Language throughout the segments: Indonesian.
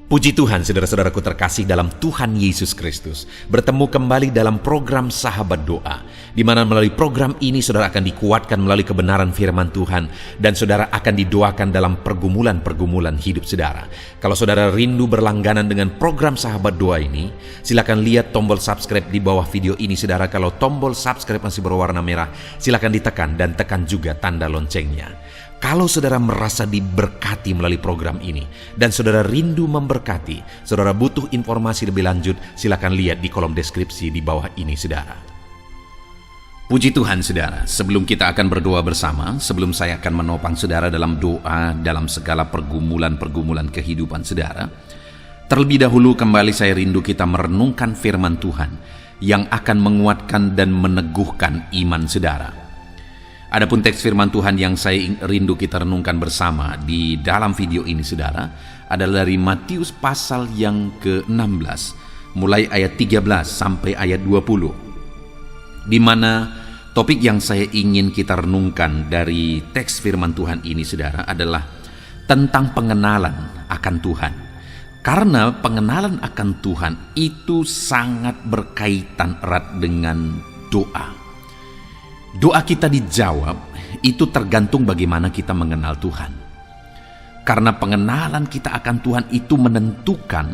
Puji Tuhan, saudara-saudaraku terkasih dalam Tuhan Yesus Kristus. Bertemu kembali dalam program Sahabat Doa, di mana melalui program ini saudara akan dikuatkan melalui kebenaran firman Tuhan, dan saudara akan didoakan dalam pergumulan-pergumulan hidup saudara. Kalau saudara rindu berlangganan dengan program Sahabat Doa ini, silakan lihat tombol subscribe di bawah video ini saudara. Kalau tombol subscribe masih berwarna merah, silakan ditekan dan tekan juga tanda loncengnya. Kalau saudara merasa diberkati melalui program ini dan saudara rindu memberkati, saudara butuh informasi lebih lanjut, silakan lihat di kolom deskripsi di bawah ini saudara. Puji Tuhan saudara, sebelum kita akan berdoa bersama, sebelum saya akan menopang saudara dalam doa dalam segala pergumulan-pergumulan kehidupan saudara, terlebih dahulu kembali saya rindu kita merenungkan firman Tuhan yang akan menguatkan dan meneguhkan iman saudara. Adapun teks firman Tuhan yang saya rindu kita renungkan bersama di dalam video ini saudara adalah dari Matius pasal yang ke-16 mulai ayat 13 sampai ayat 20, di mana topik yang saya ingin kita renungkan dari teks firman Tuhan ini saudara adalah tentang pengenalan akan Tuhan. Karena pengenalan akan Tuhan itu sangat berkaitan erat dengan doa. Doa kita dijawab itu tergantung bagaimana kita mengenal Tuhan. Karena pengenalan kita akan Tuhan itu menentukan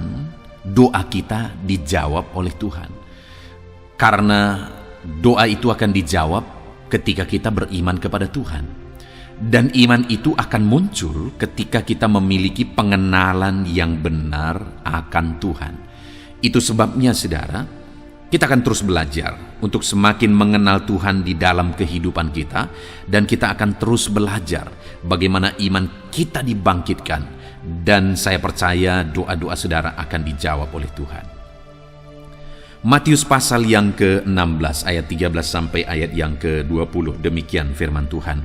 doa kita dijawab oleh Tuhan. Karena doa itu akan dijawab ketika kita beriman kepada Tuhan. Dan iman itu akan muncul ketika kita memiliki pengenalan yang benar akan Tuhan. Itu sebabnya saudara, kita akan terus belajar untuk semakin mengenal Tuhan di dalam kehidupan kita, dan kita akan terus belajar bagaimana iman kita dibangkitkan, dan saya percaya doa-doa saudara akan dijawab oleh Tuhan. Matius pasal yang ke-16 ayat 13 sampai ayat yang ke-20, demikian firman Tuhan.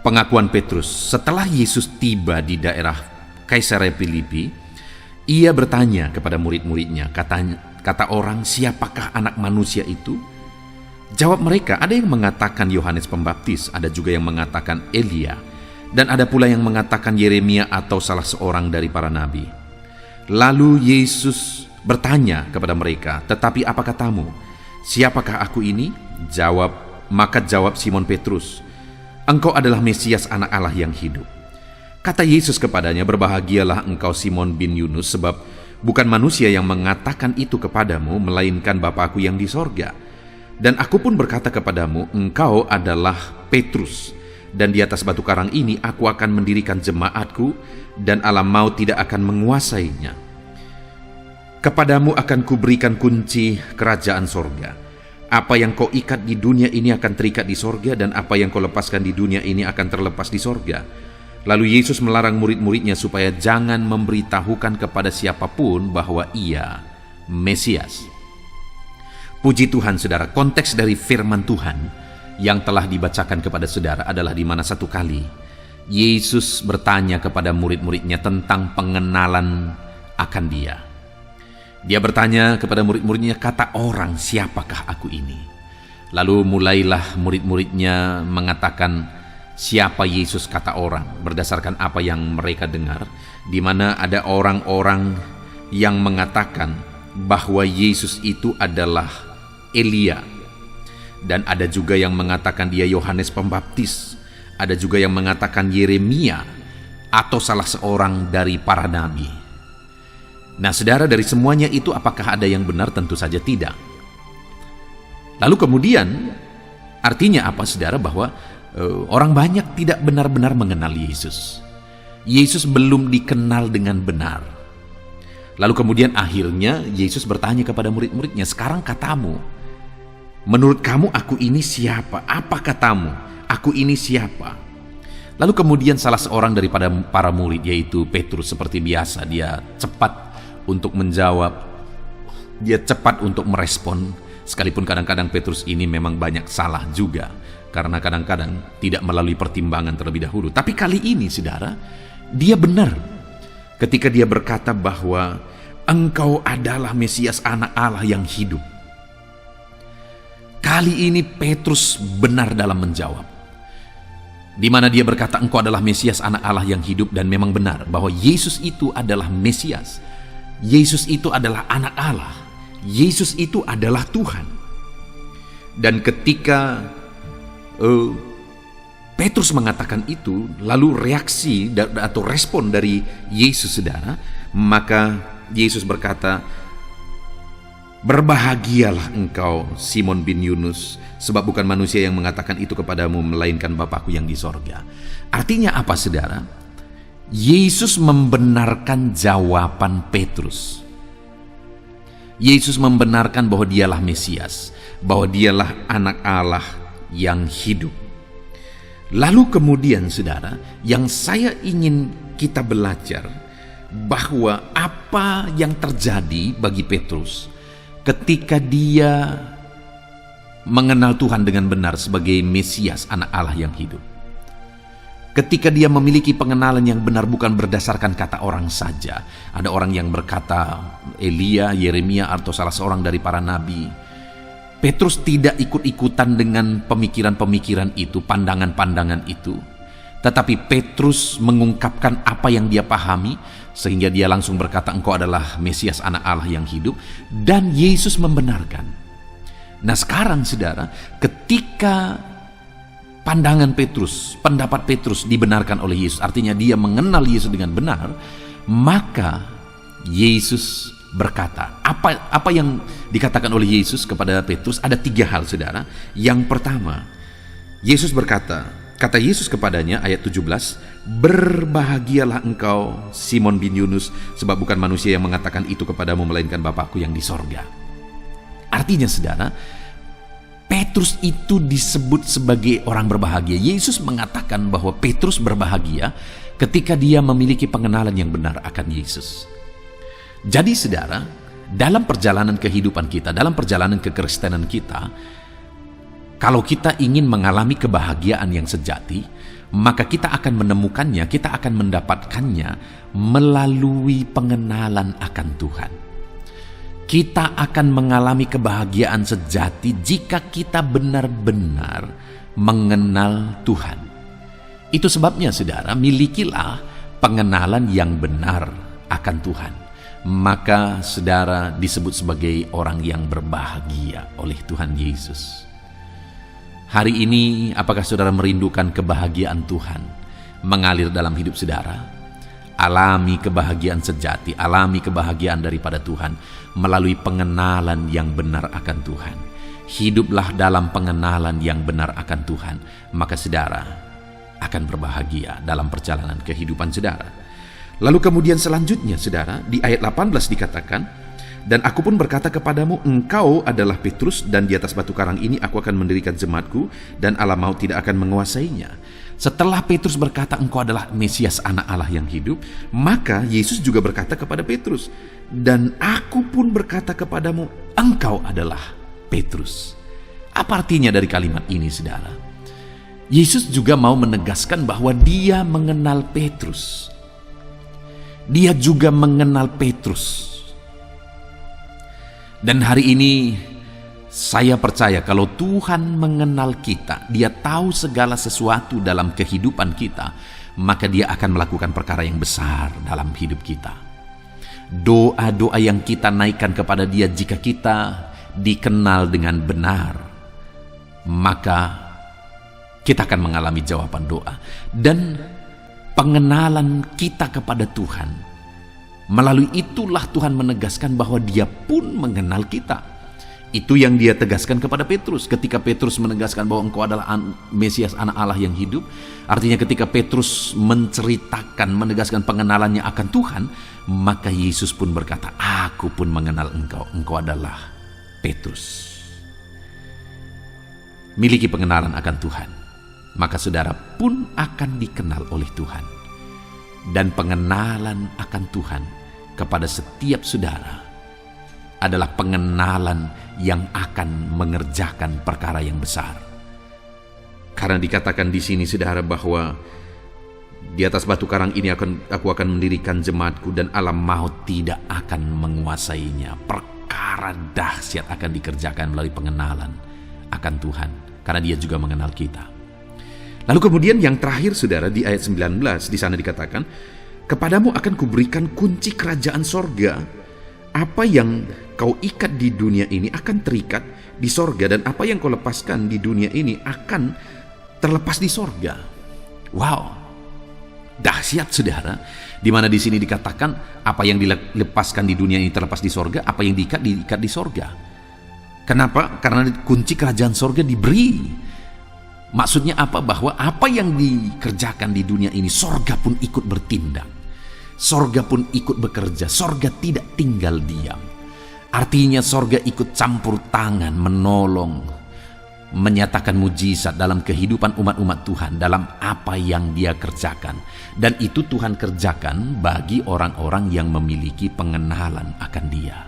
Pengakuan Petrus. Setelah Yesus tiba di daerah Kaisarea Filipi, ia bertanya kepada murid-muridnya, kata orang, siapakah anak manusia itu? Jawab mereka, ada yang mengatakan Yohanes Pembaptis, ada juga yang mengatakan Elia, dan ada pula yang mengatakan Yeremia atau salah seorang dari para nabi. Lalu Yesus bertanya kepada mereka, tetapi apa katamu? Siapakah aku ini? Maka jawab Simon Petrus, engkau adalah Mesias, anak Allah yang hidup. Kata Yesus kepadanya, berbahagialah engkau Simon bin Yunus, sebab bukan manusia yang mengatakan itu kepadamu, melainkan Bapa-Ku yang di sorga. Dan aku pun berkata kepadamu, engkau adalah Petrus, dan di atas batu karang ini aku akan mendirikan jemaatku, dan alam maut tidak akan menguasainya. Kepadamu akan kuberikan kunci kerajaan sorga. Apa yang kau ikat di dunia ini akan terikat di sorga, dan apa yang kau lepaskan di dunia ini akan terlepas di sorga. Lalu Yesus melarang murid-muridnya supaya jangan memberitahukan kepada siapapun bahwa ia Mesias. Puji Tuhan saudara, konteks dari firman Tuhan yang telah dibacakan kepada saudara adalah di mana satu kali Yesus bertanya kepada murid-muridnya tentang pengenalan akan dia. Dia bertanya kepada murid-muridnya, kata orang, siapakah aku ini? Lalu mulailah murid-muridnya mengatakan siapa Yesus kata orang berdasarkan apa yang mereka dengar, di mana ada orang-orang yang mengatakan bahwa Yesus itu adalah Elia, dan ada juga yang mengatakan dia Yohanes Pembaptis, ada juga yang mengatakan Yeremia atau salah seorang dari para nabi. Nah saudara, dari semuanya itu apakah ada yang benar? Tentu saja tidak. Lalu kemudian artinya apa saudara? Bahwa orang banyak tidak benar-benar mengenal Yesus. Yesus belum dikenal dengan benar. Lalu kemudian akhirnya Yesus bertanya kepada murid-muridnya, sekarang katamu, menurut kamu aku ini siapa? Apa katamu? Aku ini siapa? Lalu kemudian salah seorang daripada para murid, yaitu Petrus, seperti biasa dia cepat untuk menjawab, dia cepat untuk merespon, sekalipun kadang-kadang Petrus ini memang banyak salah juga, karena kadang-kadang tidak melalui pertimbangan terlebih dahulu. Tapi kali ini saudara, dia benar ketika dia berkata bahwa engkau adalah Mesias, anak Allah yang hidup. Kali ini Petrus benar dalam menjawab, di mana dia berkata engkau adalah Mesias, anak Allah yang hidup, dan memang benar bahwa Yesus itu adalah Mesias. Yesus itu adalah anak Allah. Yesus itu adalah Tuhan. Dan ketika Petrus mengatakan itu, lalu reaksi atau respon dari Yesus, saudara, maka Yesus berkata, "Berbahagialah engkau, Simon bin Yunus, sebab bukan manusia yang mengatakan itu kepadamu, melainkan Bapakku yang di sorga." Artinya apa, saudara? Yesus membenarkan jawaban Petrus. Yesus membenarkan bahwa dialah Mesias, bahwa dialah anak Allah yang hidup. Lalu kemudian, saudara, yang saya ingin kita belajar, bahwa apa yang terjadi bagi Petrus ketika dia mengenal Tuhan dengan benar sebagai Mesias, anak Allah yang hidup. Ketika dia memiliki pengenalan yang benar bukan berdasarkan kata orang saja. Ada orang yang berkata Elia, Yeremia, atau salah seorang dari para nabi. Petrus tidak ikut-ikutan dengan pemikiran-pemikiran itu, pandangan-pandangan itu. Tetapi Petrus mengungkapkan apa yang dia pahami, sehingga dia langsung berkata, "Engkau adalah Mesias, anak Allah yang hidup." Dan Yesus membenarkan. Nah sekarang, saudara, ketika pandangan Petrus, pendapat Petrus dibenarkan oleh Yesus, artinya dia mengenal Yesus dengan benar, maka Yesus berkata, apa yang dikatakan oleh Yesus kepada Petrus, ada 3 hal, saudara. Yang pertama, Yesus berkata, kata Yesus kepadanya, ayat 17, "Berbahagialah engkau, Simon bin Yunus, sebab bukan manusia yang mengatakan itu kepadamu, melainkan Bapakku yang di sorga." Artinya, saudara, Petrus itu disebut sebagai orang berbahagia. Yesus mengatakan bahwa Petrus berbahagia ketika dia memiliki pengenalan yang benar akan Yesus. Jadi, saudara, dalam perjalanan kehidupan kita, dalam perjalanan kekristenan kita, kalau kita ingin mengalami kebahagiaan yang sejati, maka kita akan menemukannya, kita akan mendapatkannya melalui pengenalan akan Tuhan. Kita akan mengalami kebahagiaan sejati jika kita benar-benar mengenal Tuhan. Itu sebabnya, saudara, milikilah pengenalan yang benar akan Tuhan. Maka saudara disebut sebagai orang yang berbahagia oleh Tuhan Yesus. Hari ini, apakah saudara merindukan kebahagiaan Tuhan mengalir dalam hidup saudara? Alami kebahagiaan sejati, alami kebahagiaan daripada Tuhan melalui pengenalan yang benar akan Tuhan. Hiduplah dalam pengenalan yang benar akan Tuhan, maka saudara akan berbahagia dalam perjalanan kehidupan saudara. Lalu kemudian selanjutnya, saudara, di ayat 18 dikatakan, "Dan aku pun berkata kepadamu, engkau adalah Petrus, dan di atas batu karang ini aku akan mendirikan jemaatku, dan alam maut tidak akan menguasainya." Setelah Petrus berkata engkau adalah Mesias, anak Allah yang hidup, maka Yesus juga berkata kepada Petrus, "Dan aku pun berkata kepadamu, engkau adalah Petrus." Apa artinya dari kalimat ini, saudara? Yesus juga mau menegaskan bahwa dia mengenal Petrus. Dia juga mengenal Petrus. Dan hari ini saya percaya kalau Tuhan mengenal kita, Dia tahu segala sesuatu dalam kehidupan kita, maka Dia akan melakukan perkara yang besar dalam hidup kita. Doa-doa yang kita naikkan kepada Dia, jika kita dikenal dengan benar, maka kita akan mengalami jawaban doa. Dan pengenalan kita kepada Tuhan, melalui itulah Tuhan menegaskan bahwa Dia pun mengenal kita. Itu yang Dia tegaskan kepada Petrus ketika Petrus menegaskan bahwa engkau adalah Mesias, anak Allah yang hidup. Artinya ketika Petrus menceritakan, menegaskan pengenalannya akan Tuhan, maka Yesus pun berkata, "Aku pun mengenal engkau, engkau adalah Petrus." Miliki pengenalan akan Tuhan, maka saudara pun akan dikenal oleh Tuhan. Dan pengenalan akan Tuhan kepada setiap saudara adalah pengenalan yang akan mengerjakan perkara yang besar. Karena dikatakan di sini, saudara, bahwa di atas batu karang ini aku akan mendirikan jemaatku, dan alam maut tidak akan menguasainya. Perkara dahsyat akan dikerjakan melalui pengenalan akan Tuhan, karena Dia juga mengenal kita. Lalu kemudian yang terakhir, saudara, di ayat 19 di sana dikatakan, "Kepadamu akan kuberikan kunci kerajaan sorga, apa yang kau ikat di dunia ini akan terikat di sorga, dan apa yang kau lepaskan di dunia ini akan terlepas di sorga. Wow, dahsyat saudara. Di mana di sini dikatakan apa yang dilepaskan di dunia ini terlepas di sorga, apa yang diikat di sorga. Kenapa? Karena kunci kerajaan sorga diberi. Maksudnya apa? Bahwa apa yang dikerjakan di dunia ini, sorga pun ikut bertindak. Sorga pun ikut bekerja. Sorga tidak tinggal diam. Artinya sorga ikut campur tangan, menolong, menyatakan mujizat dalam kehidupan umat-umat Tuhan, dalam apa yang dia kerjakan. Dan itu Tuhan kerjakan bagi orang-orang yang memiliki pengenalan akan dia.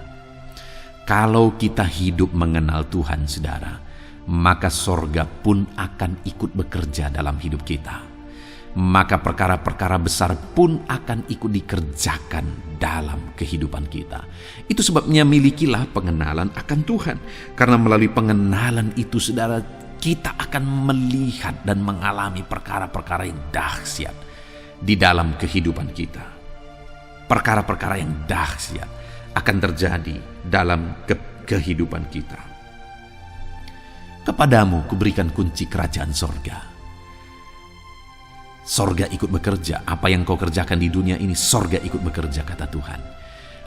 Kalau kita hidup mengenal Tuhan, saudara, maka sorga pun akan ikut bekerja dalam hidup kita. Maka perkara-perkara besar pun akan ikut dikerjakan dalam kehidupan kita. Itu sebabnya milikilah pengenalan akan Tuhan. Karena melalui pengenalan itu, saudara, kita akan melihat dan mengalami perkara-perkara yang dahsyat di dalam kehidupan kita. Perkara-perkara yang dahsyat akan terjadi dalam kehidupan kita. Kepadamu kuberikan kunci kerajaan sorga. Sorga ikut bekerja. Apa yang kau kerjakan di dunia ini, sorga ikut bekerja, kata Tuhan.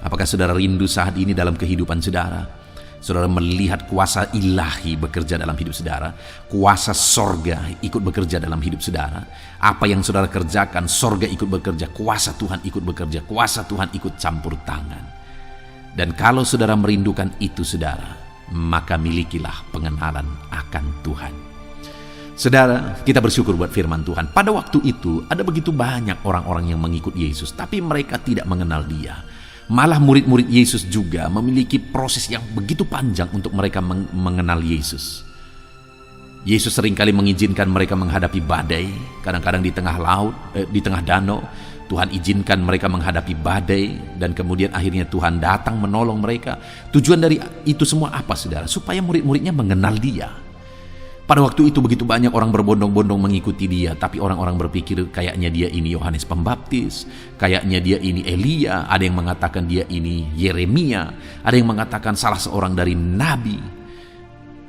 Apakah saudara rindu saat ini dalam kehidupan saudara? Saudara melihat kuasa ilahi bekerja dalam hidup saudara. Kuasa sorga ikut bekerja dalam hidup saudara. Apa yang saudara kerjakan, sorga ikut bekerja. Kuasa Tuhan ikut bekerja. Kuasa Tuhan ikut campur tangan. Dan kalau saudara merindukan itu, saudara, maka milikilah pengenalan akan Tuhan. Saudara, kita bersyukur buat firman Tuhan. Pada waktu itu ada begitu banyak orang-orang yang mengikut Yesus, tapi mereka tidak mengenal Dia. Malah murid-murid Yesus juga memiliki proses yang begitu panjang untuk mereka mengenal Yesus. Yesus seringkali mengizinkan mereka menghadapi badai, kadang-kadang di tengah laut, di tengah danau. Tuhan izinkan mereka menghadapi badai, dan kemudian akhirnya Tuhan datang menolong mereka. Tujuan dari itu semua apa, saudara? Supaya murid-muridnya mengenal Dia. Pada waktu itu begitu banyak orang berbondong-bondong mengikuti dia, tapi orang-orang berpikir kayaknya dia ini Yohanes Pembaptis, kayaknya dia ini Elia, ada yang mengatakan dia ini Yeremia, ada yang mengatakan salah seorang dari nabi.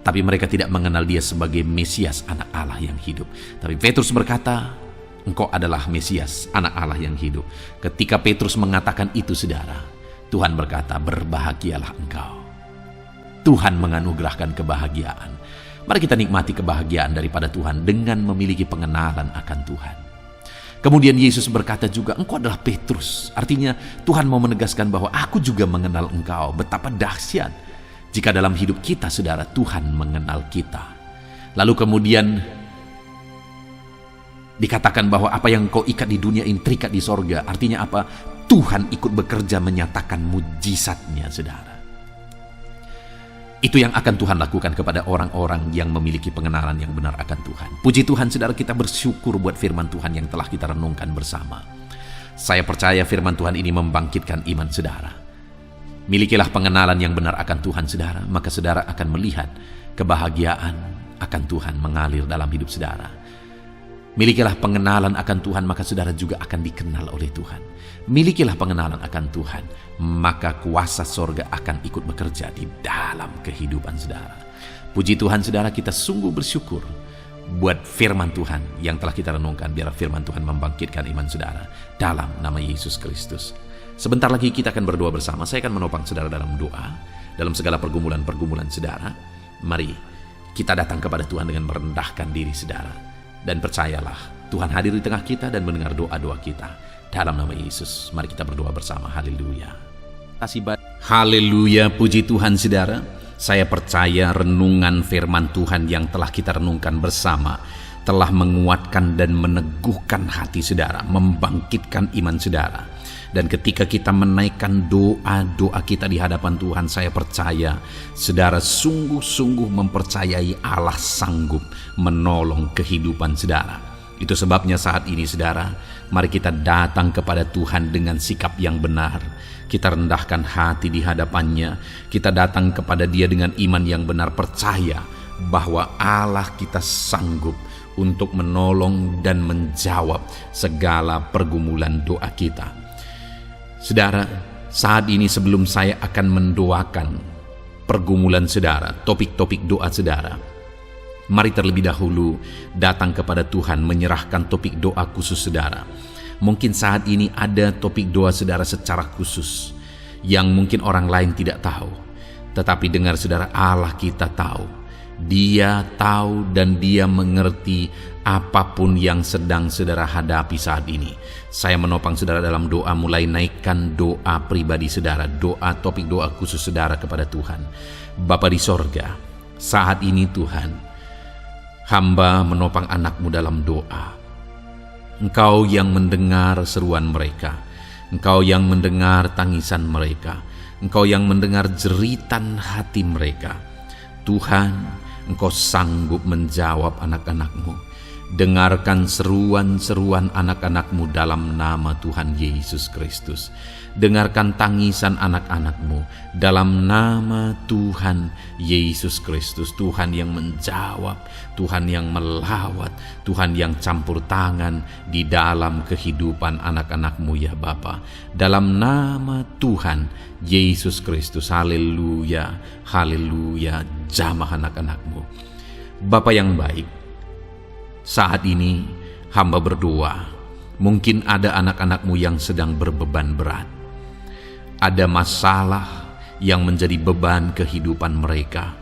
Tapi mereka tidak mengenal dia sebagai Mesias, anak Allah yang hidup. Tapi Petrus berkata, engkau adalah Mesias, anak Allah yang hidup. Ketika Petrus mengatakan itu, saudara, Tuhan berkata, berbahagialah engkau. Tuhan menganugerahkan kebahagiaan. Mari kita nikmati kebahagiaan daripada Tuhan dengan memiliki pengenalan akan Tuhan. Kemudian Yesus berkata juga, engkau adalah Petrus. Artinya Tuhan mau menegaskan bahwa aku juga mengenal engkau. Betapa dahsyat jika dalam hidup kita, saudara, Tuhan mengenal kita. Lalu kemudian dikatakan bahwa apa yang kau ikat di dunia ini terikat di sorga. Artinya apa? Tuhan ikut bekerja menyatakan mujizatnya, saudara. Itu yang akan Tuhan lakukan kepada orang-orang yang memiliki pengenalan yang benar akan Tuhan. Puji Tuhan, saudara, kita bersyukur buat firman Tuhan yang telah kita renungkan bersama. Saya percaya firman Tuhan ini membangkitkan iman saudara. Milikilah pengenalan yang benar akan Tuhan, saudara, maka saudara akan melihat kebahagiaan akan Tuhan mengalir dalam hidup saudara. Milikilah pengenalan akan Tuhan, maka saudara juga akan dikenal oleh Tuhan. Milikilah pengenalan akan Tuhan, maka kuasa sorga akan ikut bekerja di dalam kehidupan saudara. Puji Tuhan, saudara, kita sungguh bersyukur buat firman Tuhan yang telah kita renungkan. Biar firman Tuhan membangkitkan iman saudara dalam nama Yesus Kristus. Sebentar lagi kita akan berdoa bersama. Saya akan menopang saudara dalam doa. Dalam segala pergumulan-pergumulan saudara, mari kita datang kepada Tuhan dengan merendahkan diri saudara. Dan percayalah, Tuhan hadir di tengah kita dan mendengar doa-doa kita. Dalam nama Yesus, mari kita berdoa bersama. Haleluya. Haleluya, puji Tuhan, saudara. Saya percaya renungan firman Tuhan yang telah kita renungkan bersama telah menguatkan dan meneguhkan hati saudara, membangkitkan iman saudara. Dan ketika kita menaikkan doa-doa kita di hadapan Tuhan, saya percaya saudara sungguh-sungguh mempercayai Allah sanggup menolong kehidupan saudara. Itu sebabnya saat ini saudara, mari kita datang kepada Tuhan dengan sikap yang benar. Kita rendahkan hati di hadapannya. Kita datang kepada Dia dengan iman yang benar, percaya bahwa Allah kita sanggup untuk menolong dan menjawab segala pergumulan doa kita. Saudara, saat ini sebelum saya akan mendoakan pergumulan saudara, topik-topik doa saudara, mari terlebih dahulu datang kepada Tuhan menyerahkan topik doa khusus saudara. Mungkin saat ini ada topik doa saudara secara khusus yang mungkin orang lain tidak tahu. Tetapi dengar saudara, Allah kita tahu. Dia tahu dan Dia mengerti apapun yang sedang saudara hadapi saat ini. Saya menopang saudara dalam doa, mulai naikkan doa pribadi saudara, doa topik doa khusus saudara kepada Tuhan. Bapa di sorga, saat ini Tuhan, hamba menopang anak-Mu dalam doa. Engkau yang mendengar seruan mereka, Engkau yang mendengar tangisan mereka, Engkau yang mendengar jeritan hati mereka. Tuhan, Engkau sanggup menjawab anak-anak-Mu. Dengarkan seruan-seruan anak-anak-Mu dalam nama Tuhan Yesus Kristus. Dengarkan tangisan anak-anak-Mu dalam nama Tuhan Yesus Kristus. Tuhan yang menjawab, Tuhan yang melawat, Tuhan yang campur tangan di dalam kehidupan anak-anak-Mu ya Bapa. Dalam nama Tuhan Yesus Kristus, haleluya, haleluya, jamah anak-anak-Mu. Bapa yang baik, saat ini hamba berdoa, mungkin ada anak-anak-Mu yang sedang berbeban berat. Ada masalah yang menjadi beban kehidupan mereka.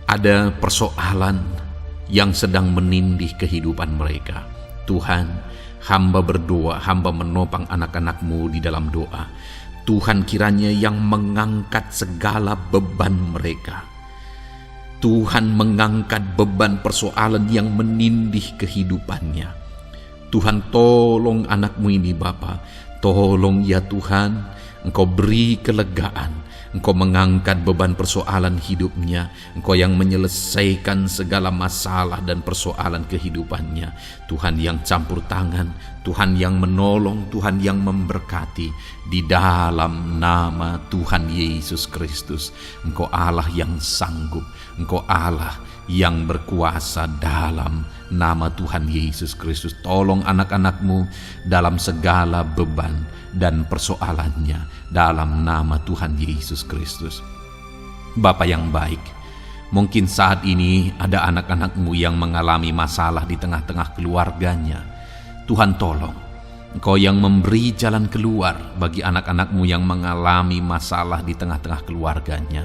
Ada persoalan yang sedang menindih kehidupan mereka. Tuhan, hamba berdoa, hamba menopang anak-anak-Mu di dalam doa. Tuhan kiranya yang mengangkat segala beban mereka. Tuhan mengangkat beban persoalan yang menindih kehidupannya. Tuhan, tolong anak-Mu ini Bapa. Tolong ya Tuhan, Engkau beri kelegaan. Engkau mengangkat beban persoalan hidupnya. Engkau yang menyelesaikan segala masalah dan persoalan kehidupannya. Tuhan yang campur tangan, Tuhan yang menolong, Tuhan yang memberkati. Di dalam nama Tuhan Yesus Kristus, Engkau Allah yang sanggup, Engkau Allah yang berkuasa. Dalam nama Tuhan Yesus Kristus, tolong anak-anak-Mu dalam segala beban dan persoalannya dalam nama Tuhan Yesus Kristus. Bapa yang baik, mungkin saat ini ada anak-anak-Mu yang mengalami masalah di tengah-tengah keluarganya. Tuhan tolong, Engkau yang memberi jalan keluar bagi anak-anak-Mu yang mengalami masalah di tengah-tengah keluarganya.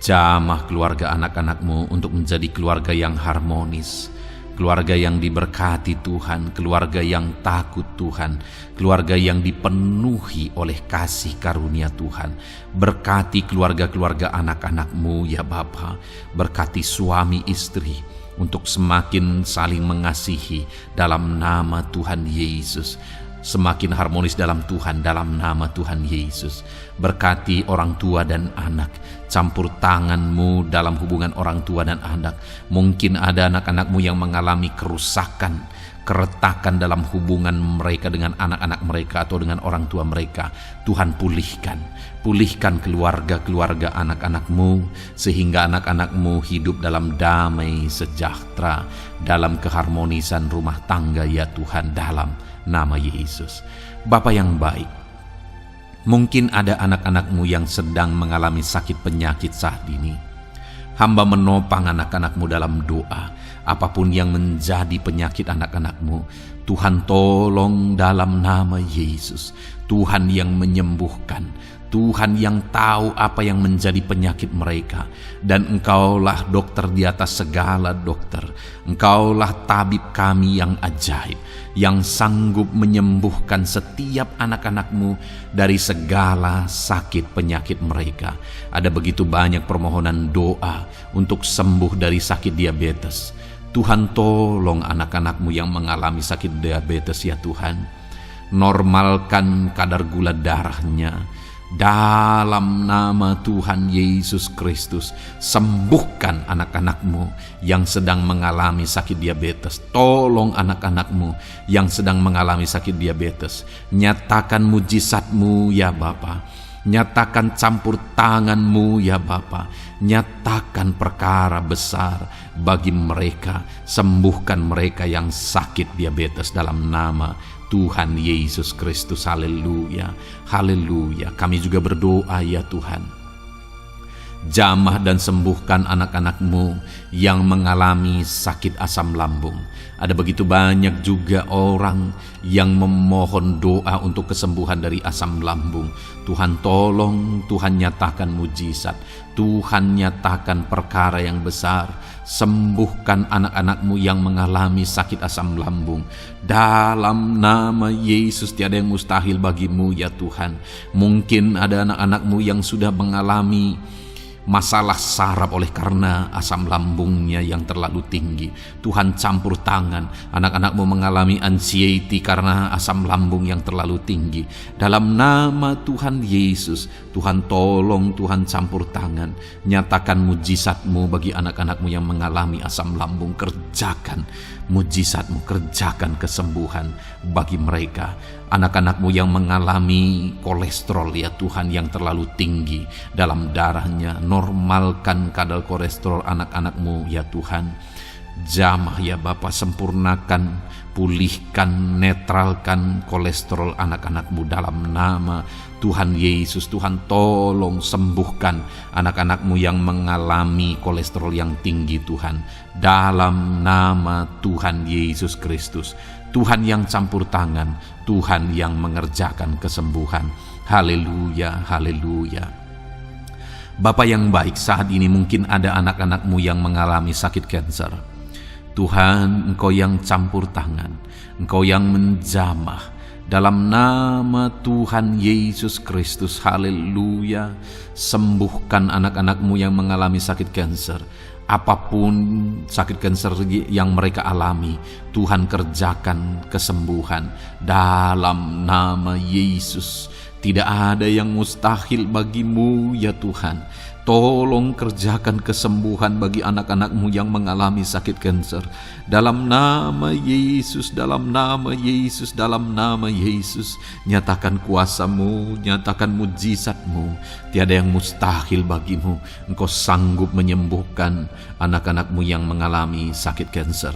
Jamah keluarga anak-anak-Mu untuk menjadi keluarga yang harmonis, keluarga yang diberkati Tuhan, keluarga yang takut Tuhan, keluarga yang dipenuhi oleh kasih karunia Tuhan. Berkati keluarga-keluarga anak-anak-Mu ya Bapa, berkati suami istri untuk semakin saling mengasihi dalam nama Tuhan Yesus. Semakin harmonis dalam Tuhan, dalam nama Tuhan Yesus. Berkati orang tua dan anak, campur tangan-Mu dalam hubungan orang tua dan anak. Mungkin ada anak-anak-Mu yang mengalami kerusakan, keretakan dalam hubungan mereka dengan anak-anak mereka atau dengan orang tua mereka. Tuhan pulihkan keluarga-keluarga anak-anak-Mu, sehingga anak-anak-Mu hidup dalam damai sejahtera, dalam keharmonisan rumah tangga ya Tuhan, dalam nama Yesus. Bapa yang baik, mungkin ada anak-anak-Mu yang sedang mengalami sakit penyakit saat ini. Hamba menopang anak-anak-Mu dalam doa. Apapun yang menjadi penyakit anak-anak-Mu, Tuhan tolong dalam nama Yesus. Tuhan yang menyembuhkan, Tuhan yang tahu apa yang menjadi penyakit mereka. Dan Engkaulah dokter di atas segala dokter. Engkaulah tabib kami yang ajaib, yang sanggup menyembuhkan setiap anak-anak-Mu dari segala sakit penyakit mereka. Ada begitu banyak permohonan doa untuk sembuh dari sakit diabetes. Tuhan tolong anak-anak-Mu yang mengalami sakit diabetes ya Tuhan. Normalkan kadar gula darahnya. Dalam nama Tuhan Yesus Kristus, sembuhkan anak-anak-Mu yang sedang mengalami sakit diabetes. Tolong anak-anak-Mu yang sedang mengalami sakit diabetes. Nyatakan mujizat-Mu ya Bapa. Nyatakan campur tangan-Mu ya Bapa. Nyatakan perkara besar bagi mereka. Sembuhkan mereka yang sakit diabetes dalam nama Tuhan Yesus Kristus. Haleluya, haleluya. Kami juga berdoa ya Tuhan, jamah dan sembuhkan anak-anak-Mu yang mengalami sakit asam lambung. Ada begitu banyak juga orang yang memohon doa untuk kesembuhan dari asam lambung. Tuhan tolong, Tuhan nyatakan mujizat, Tuhan nyatakan perkara yang besar. Sembuhkan anak-anak-Mu yang mengalami sakit asam lambung. Dalam nama Yesus, tiada yang mustahil bagi-Mu ya Tuhan. Mungkin ada anak-anak-Mu yang sudah mengalami masalah saraf oleh karena asam lambungnya yang terlalu tinggi. Tuhan campur tangan. Anak-anak-Mu mengalami anxiety karena asam lambung yang terlalu tinggi. Dalam nama Tuhan Yesus, Tuhan tolong, Tuhan campur tangan. Nyatakan mujizat-Mu bagi anak-anak-Mu yang mengalami asam lambung. Kerjakan mujizat-Mu, kerjakan kesembuhan bagi mereka. Anak-anak-Mu yang mengalami kolesterol ya Tuhan yang terlalu tinggi dalam darahnya, normalkan kadar kolesterol anak-anak-Mu ya Tuhan. Jamah ya Bapa, sempurnakan, pulihkan, netralkan kolesterol anak-anak-Mu dalam nama Tuhan Yesus. Tuhan tolong sembuhkan anak-anak-Mu yang mengalami kolesterol yang tinggi Tuhan, dalam nama Tuhan Yesus Kristus. Tuhan yang campur tangan, Tuhan yang mengerjakan kesembuhan. Haleluya, haleluya. Bapa yang baik, saat ini mungkin ada anak-anak-Mu yang mengalami sakit kanker. Tuhan, Engkau yang campur tangan, Engkau yang menjamah. Dalam nama Tuhan Yesus Kristus, haleluya. Sembuhkan anak-anak-Mu yang mengalami sakit kanker. Apapun sakit kanker yang mereka alami, Tuhan kerjakan kesembuhan dalam nama Yesus. Tidak ada yang mustahil bagi-Mu ya Tuhan. Tolong kerjakan kesembuhan bagi anak-anak-Mu yang mengalami sakit kanker. Dalam nama Yesus, dalam nama Yesus, dalam nama Yesus. Nyatakan kuasa-Mu, nyatakan mujizat-Mu. Tiada yang mustahil bagi-Mu. Engkau sanggup menyembuhkan anak-anak-Mu yang mengalami sakit kanker.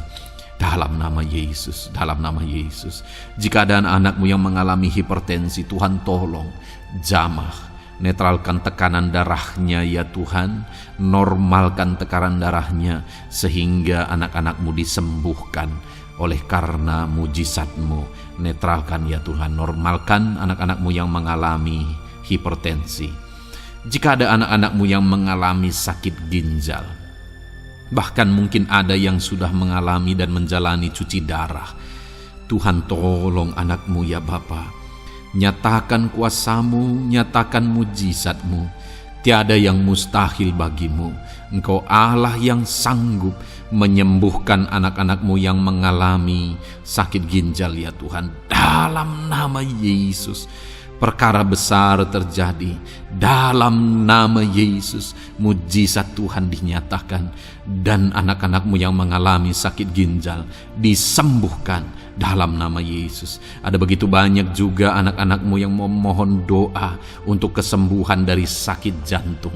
Dalam nama Yesus, dalam nama Yesus. Jika ada anak-anak-Mu yang mengalami hipertensi, Tuhan tolong jamah. Netralkan tekanan darahnya ya Tuhan. Normalkan tekanan darahnya sehingga anak-anak-Mu disembuhkan oleh karena mujizat-Mu. Netralkan ya Tuhan. Normalkan anak-anak-Mu yang mengalami hipertensi. Jika ada anak-anak-Mu yang mengalami sakit ginjal, bahkan mungkin ada yang sudah mengalami dan menjalani cuci darah, Tuhan tolong anak-Mu ya Bapa. Nyatakan kuasa-Mu, nyatakan mujizat-Mu. Tiada yang mustahil bagi-Mu. Engkau Allah yang sanggup menyembuhkan anak-anak-Mu yang mengalami sakit ginjal ya Tuhan. Dalam nama Yesus, perkara besar terjadi. Dalam nama Yesus, mujizat Tuhan dinyatakan. Dan anak-anak-Mu yang mengalami sakit ginjal disembuhkan dalam nama Yesus. Ada begitu banyak juga anak-anak-Mu yang memohon doa untuk kesembuhan dari sakit jantung.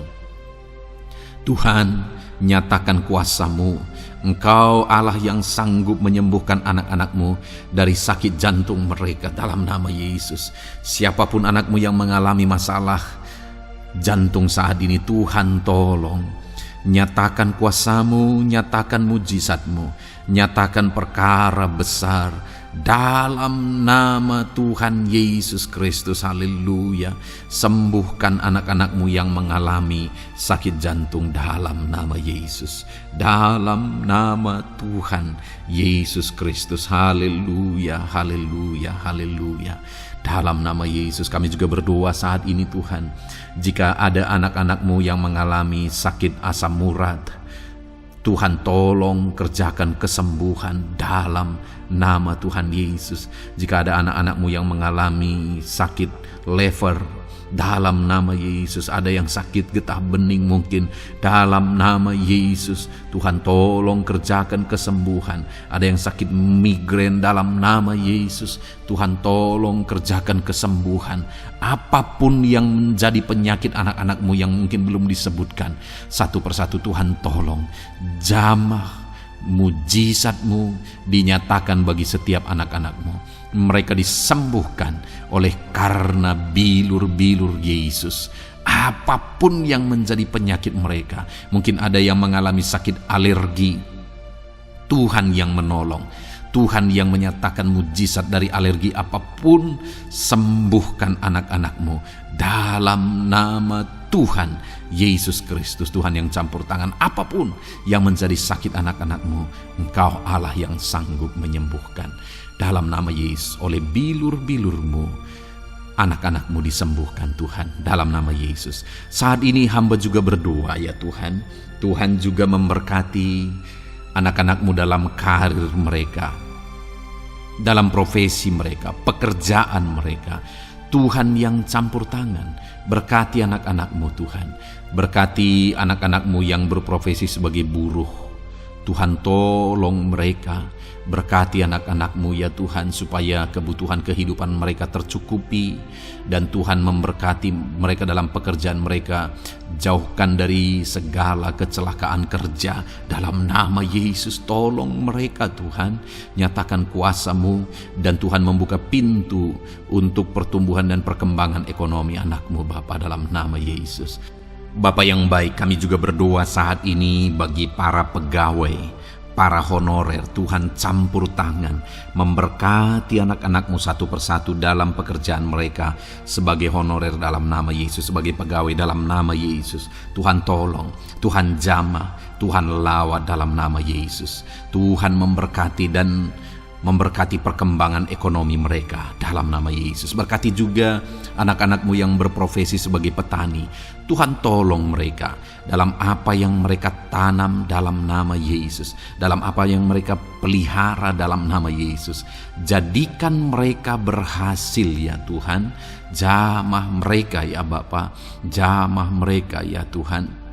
Tuhan, nyatakan kuasa-Mu. Engkau Allah yang sanggup menyembuhkan anak-anak-Mu dari sakit jantung mereka dalam nama Yesus. Siapapun anak-Mu yang mengalami masalah jantung saat ini, Tuhan tolong. Nyatakan kuasa-Mu, nyatakan mujizat-Mu, nyatakan perkara besar dalam nama Tuhan Yesus Kristus. Haleluya. Sembuhkan anak-anak-Mu yang mengalami sakit jantung dalam nama Yesus. Dalam nama Tuhan Yesus Kristus. Haleluya, haleluya, haleluya. Dalam nama Yesus kami juga berdoa saat ini Tuhan. Jika ada anak-anak-Mu yang mengalami sakit asam urat, Tuhan tolong kerjakan kesembuhan dalam nama Tuhan Yesus. Jika ada anak-anak-Mu yang mengalami sakit liver, dalam nama Yesus. Ada yang sakit getah bening mungkin, dalam nama Yesus Tuhan tolong kerjakan kesembuhan. Ada yang sakit migrain, dalam nama Yesus Tuhan tolong kerjakan kesembuhan. Apapun yang menjadi penyakit anak-anak-Mu yang mungkin belum disebutkan, satu persatu Tuhan tolong. Jamah mujizat-Mu dinyatakan bagi setiap anak-anak-Mu. mereka disembuhkan oleh karena bilur-bilur Yesus. Apapun yang menjadi penyakit mereka, mungkin ada yang mengalami sakit alergi, Tuhan yang menolong, Tuhan yang menyatakan mujizat dari alergi apapun. Sembuhkan anak-anakmu dalam nama Tuhan Yesus Kristus. Tuhan yang campur tangan, apapun yang menjadi sakit anak-anakmu, Engkau Allah yang sanggup menyembuhkan. Dalam nama Yesus, oleh bilur-bilurmu, anak-anakmu disembuhkan Tuhan, dalam nama Yesus. Saat ini hamba juga berdoa ya Tuhan, Tuhan juga memberkati anak-anakmu dalam karir mereka, dalam profesi mereka, pekerjaan mereka. Tuhan yang campur tangan, berkati anak-anakmu Tuhan, berkati anak-anakmu yang berprofesi sebagai buruh. Tuhan tolong mereka, berkati anak-anakmu ya Tuhan, supaya kebutuhan kehidupan mereka tercukupi, dan Tuhan memberkati mereka dalam pekerjaan mereka. Jauhkan dari segala kecelakaan kerja dalam nama Yesus. Tolong mereka Tuhan, nyatakan kuasa-Mu, dan Tuhan membuka pintu untuk pertumbuhan dan perkembangan ekonomi anak-Mu Bapa, dalam nama Yesus. Bapa yang baik, kami juga berdoa saat ini bagi para pegawai, para honorer. Tuhan campur tangan, memberkati anak-anakmu satu persatu dalam pekerjaan mereka sebagai honorer dalam nama Yesus, sebagai pegawai dalam nama Yesus. Tuhan tolong, Tuhan jamah, Tuhan lawat dalam nama Yesus. Tuhan memberkati dan memberkati perkembangan ekonomi mereka dalam nama Yesus. Berkati juga anak-anakmu yang berprofesi sebagai petani. Tuhan tolong mereka dalam apa yang mereka tanam dalam nama Yesus, dalam apa yang mereka pelihara dalam nama Yesus. Jadikan mereka berhasil ya Tuhan. Jamah mereka ya Bapa, jamah mereka ya Tuhan.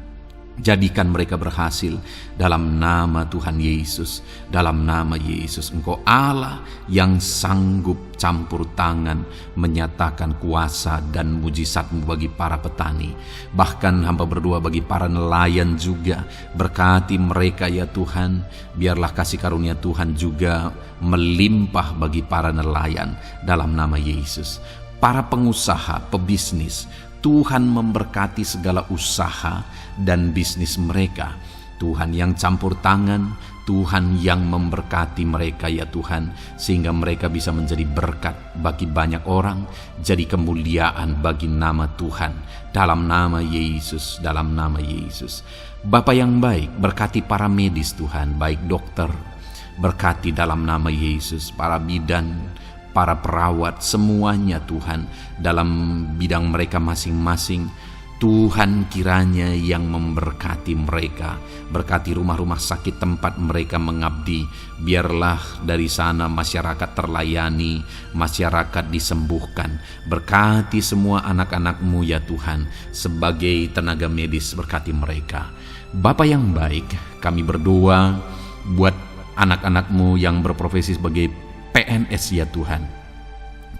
Jadikan mereka berhasil dalam nama Tuhan Yesus, dalam nama Yesus. Engkau Allah yang sanggup campur tangan, menyatakan kuasa dan mujizat-Mu bagi para petani. Bahkan hamba berdoa bagi para nelayan juga, berkati mereka ya Tuhan. Biarlah kasih karunia Tuhan juga melimpah bagi para nelayan dalam nama Yesus. Para pengusaha, pebisnis, Tuhan memberkati segala usaha dan bisnis mereka. Tuhan yang campur tangan, Tuhan yang memberkati mereka ya Tuhan, sehingga mereka bisa menjadi berkat bagi banyak orang, jadi kemuliaan bagi nama Tuhan, dalam nama Yesus, dalam nama Yesus. Bapa yang baik, berkati para medis Tuhan, baik dokter, berkati dalam nama Yesus, para bidan, para perawat, semuanya Tuhan, dalam bidang mereka masing-masing. Tuhan kiranya yang memberkati mereka, berkati rumah-rumah sakit tempat mereka mengabdi. Biarlah dari sana masyarakat terlayani, masyarakat disembuhkan. Berkati semua anak-anak-Mu ya Tuhan, sebagai tenaga medis, berkati mereka. Bapa yang baik, kami berdoa buat anak-anak-Mu yang berprofesi sebagai PNS ya Tuhan.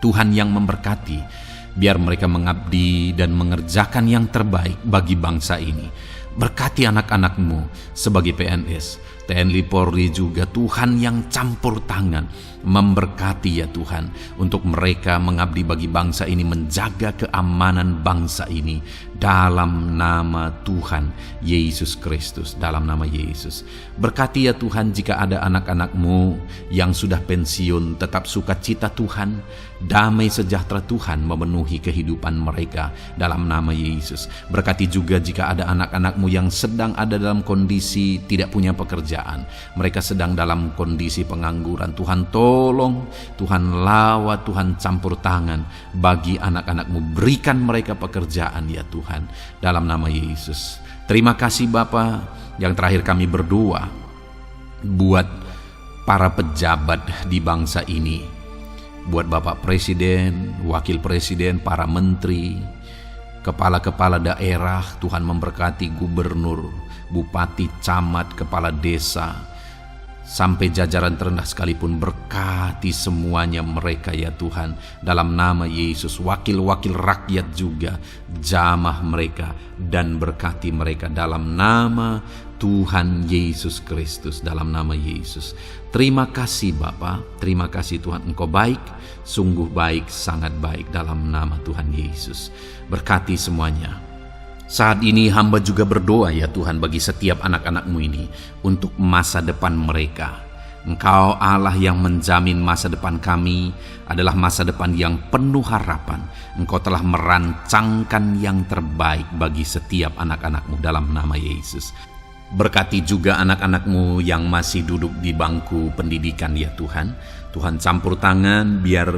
Tuhan yang memberkati, biar mereka mengabdi dan mengerjakan yang terbaik bagi bangsa ini. Berkati anak-anak-Mu sebagai PNS, TNI Polri juga, Tuhan yang campur tangan, memberkati ya Tuhan, untuk mereka mengabdi bagi bangsa ini, menjaga keamanan bangsa ini dalam nama Tuhan Yesus Kristus, dalam nama Yesus. Berkati ya Tuhan, jika ada anak-anak-Mu yang sudah pensiun, tetap sukacita Tuhan, damai sejahtera Tuhan memenuhi kehidupan mereka dalam nama Yesus. Berkati juga jika ada anak-anak-Mu yang sedang ada dalam kondisi tidak punya pekerjaan, mereka sedang dalam kondisi pengangguran. Tuhan tolong, Tuhan lawat, Tuhan campur tangan bagi anak-anak-Mu, berikan mereka pekerjaan ya Tuhan, dalam nama Yesus. Terima kasih Bapa. Yang terakhir kami berdoa buat para pejabat di bangsa ini, buat Bapak Presiden, Wakil Presiden, para menteri, kepala-kepala daerah. Tuhan memberkati gubernur, bupati, camat, kepala desa, sampai jajaran terendah sekalipun. Berkati semuanya mereka ya Tuhan, dalam nama Yesus. Wakil-wakil rakyat juga, jamah mereka dan berkati mereka dalam nama Tuhan Yesus Kristus, dalam nama Yesus. Terima kasih Bapa, terima kasih Tuhan, Engkau baik, sungguh baik, sangat baik, dalam nama Tuhan Yesus. Berkati semuanya. Saat ini hamba juga berdoa ya Tuhan bagi setiap anak-anak-Mu ini untuk masa depan mereka. Engkau Allah yang menjamin masa depan kami adalah masa depan yang penuh harapan. Engkau telah merancangkan yang terbaik bagi setiap anak-anak-Mu dalam nama Yesus. Berkati juga anak-anak-Mu yang masih duduk di bangku pendidikan ya Tuhan. Tuhan campur tangan biar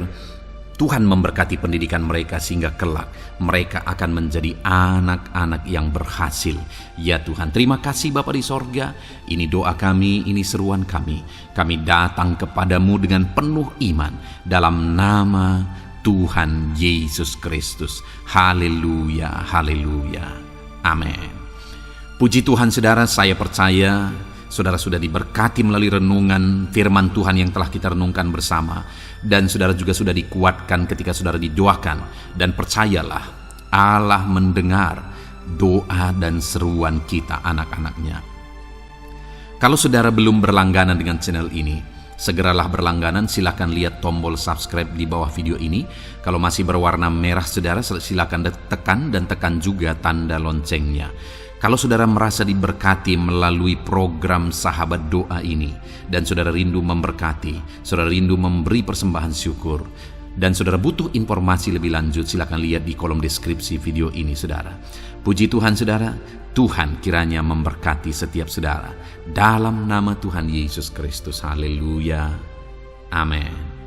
Tuhan memberkati pendidikan mereka sehingga kelak mereka akan menjadi anak-anak yang berhasil. Ya Tuhan, terima kasih Bapa di sorga. Ini doa kami, ini seruan kami. Kami datang kepadamu dengan penuh iman dalam nama Tuhan Yesus Kristus. Haleluya, haleluya. Amin. Puji Tuhan saudara, saya percaya saudara sudah diberkati melalui renungan firman Tuhan yang telah kita renungkan bersama. Dan saudara juga sudah dikuatkan ketika saudara didoakan. Dan percayalah, Allah mendengar doa dan seruan kita anak-anaknya. Kalau saudara belum berlangganan dengan channel ini, segeralah berlangganan. Silakan lihat tombol subscribe di bawah video ini. Kalau masih berwarna merah saudara, silakan tekan dan tekan juga tanda loncengnya. Kalau saudara merasa diberkati melalui program Sahabat Doa ini, dan saudara rindu memberkati, saudara rindu memberi persembahan syukur, dan saudara butuh informasi lebih lanjut, silakan lihat di kolom deskripsi video ini saudara. Puji Tuhan saudara, Tuhan kiranya memberkati setiap saudara. Dalam nama Tuhan Yesus Kristus, haleluya, amin.